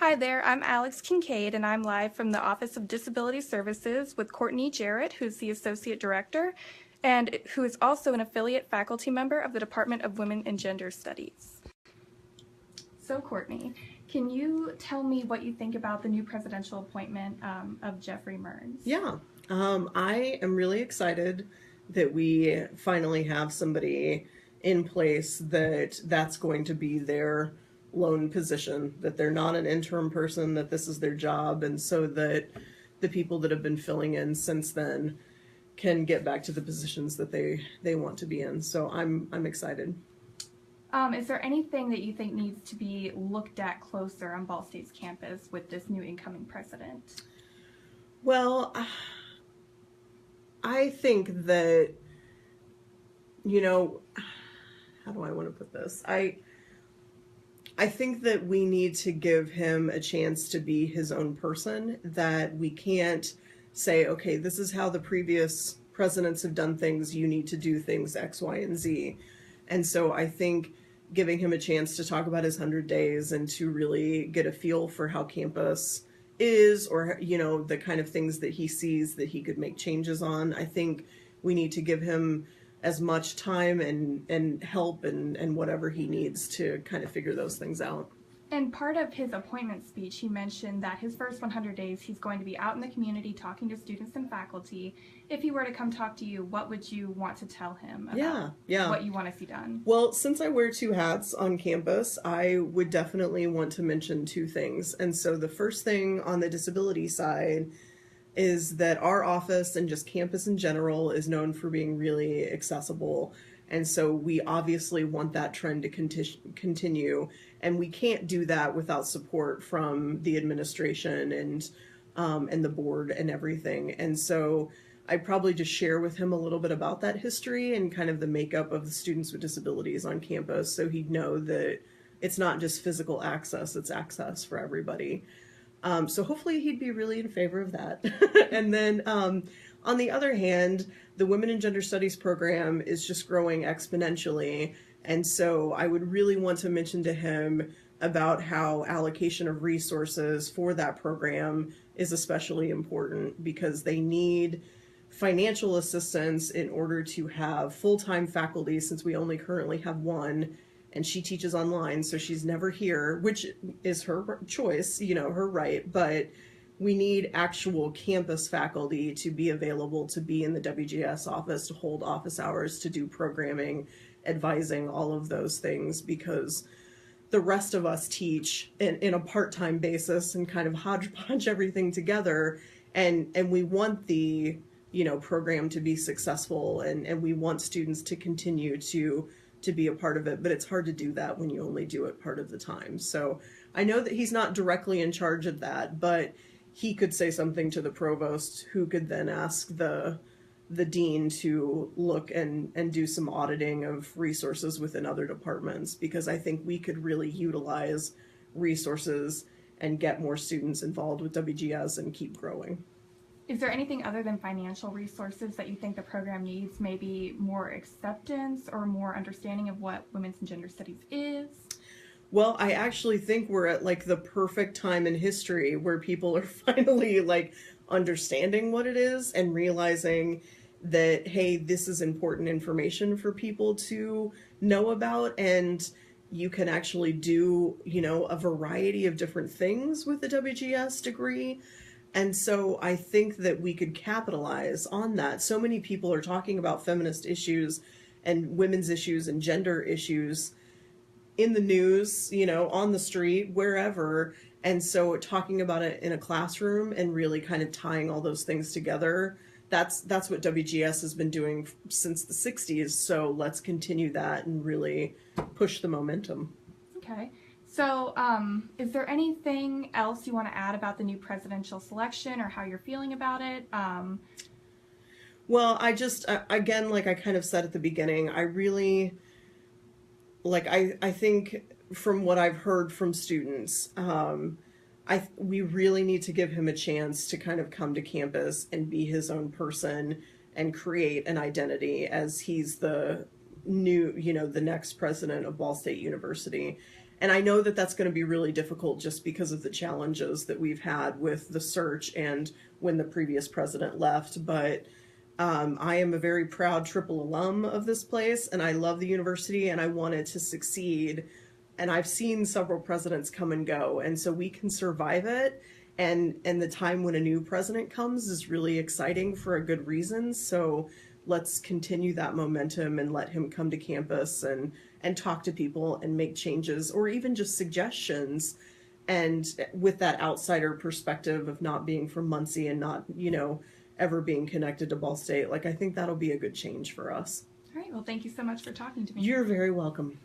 Hi there, I'm Alex Kincaid, and I'm live from the Office of Disability Services with Courtney Jarrett, who's the Associate Director, and who is also an affiliate faculty member of the Department of Women and Gender Studies. So, Courtney, can you tell me what you think about the new presidential appointment of Jeffrey Merns? Yeah, I am really excited that we finally have somebody in place that's going to be their lone position, that they're not an interim person, that this is their job, and so that the people that have been filling in since then can get back to the positions that they want to be in. So I'm excited. Is there anything that you think needs to be looked at closer on Ball State's campus with this new incoming president? Well, I think that, you know, how do I want to put this? I think that we need to give him a chance to be his own person, that we can't say, okay, this is how the previous presidents have done things, you need to do things X, Y, and Z. And so I think giving him a chance to talk about his 100 days and to really get a feel for how campus is, or, the kind of things that he sees that he could make changes on, I think we need to give him as much time and help and whatever he needs to kind of figure those things out. And part of his appointment speech, he mentioned that his first 100 days, he's going to be out in the community talking to students and faculty. If he were to come talk to you, what would you want to tell him about what you want to see done? Well, since I wear two hats on campus, I would definitely want to mention two things. And so the first thing on the disability side is that our office and just campus in general is known for being really accessible. And so we obviously want that trend to continue. And we can't do that without support from the administration and the board and everything. And so I'd probably just share with him a little bit about that history and kind of the makeup of the students with disabilities on campus, so he'd know that it's not just physical access, it's access for everybody. So hopefully he'd be really in favor of that. And then on the other hand, the Women and Gender Studies program is just growing exponentially. And so I would really want to mention to him about how allocation of resources for that program is especially important, because they need financial assistance in order to have full-time faculty, since we only currently have one, and she teaches online, so she's never here, which is her choice, her right, but we need actual campus faculty to be available to be in the WGS office, to hold office hours, to do programming, advising, all of those things, because the rest of us teach in a part-time basis and kind of hodgepodge everything together, and we want the program to be successful, and we want students to continue to be a part of it, but it's hard to do that when you only do it part of the time. So I know that he's not directly in charge of that, but he could say something to the provost, who could then ask the dean to look and do some auditing of resources within other departments, because I think we could really utilize resources and get more students involved with WGS and keep growing. Is there anything other than financial resources that you think the program needs? Maybe more acceptance or more understanding of what women's and gender studies is? Well, I actually think we're at like the perfect time in history where people are finally like understanding what it is and realizing that, hey, this is important information for people to know about, and you can actually do, a variety of different things with the WGS degree. And so I think that we could capitalize on that. So many people are talking about feminist issues and women's issues and gender issues in the news, on the street, wherever. And so talking about it in a classroom and really kind of tying all those things together, that's what WGS has been doing since the 60s. So let's continue that and really push the momentum. Okay. So, is there anything else you want to add about the new presidential selection or how you're feeling about it? Well, I just, again, like I kind of said at the beginning, I really, I think from what I've heard from students, we really need to give him a chance to kind of come to campus and be his own person and create an identity as he's the new, the next president of Ball State University. And I know that that's going to be really difficult just because of the challenges that we've had with the search and when the previous president left. But I am a very proud triple alum of this place, and I love the university, and I want it to succeed. And I've seen several presidents come and go, and so we can survive it. And the time when a new president comes is really exciting for a good reason. So let's continue that momentum and let him come to campus and talk to people and make changes or even just suggestions. And with that outsider perspective of not being from Muncie and not, ever being connected to Ball State, like I think that'll be a good change for us. All right. Well, thank you so much for talking to me. You're very welcome.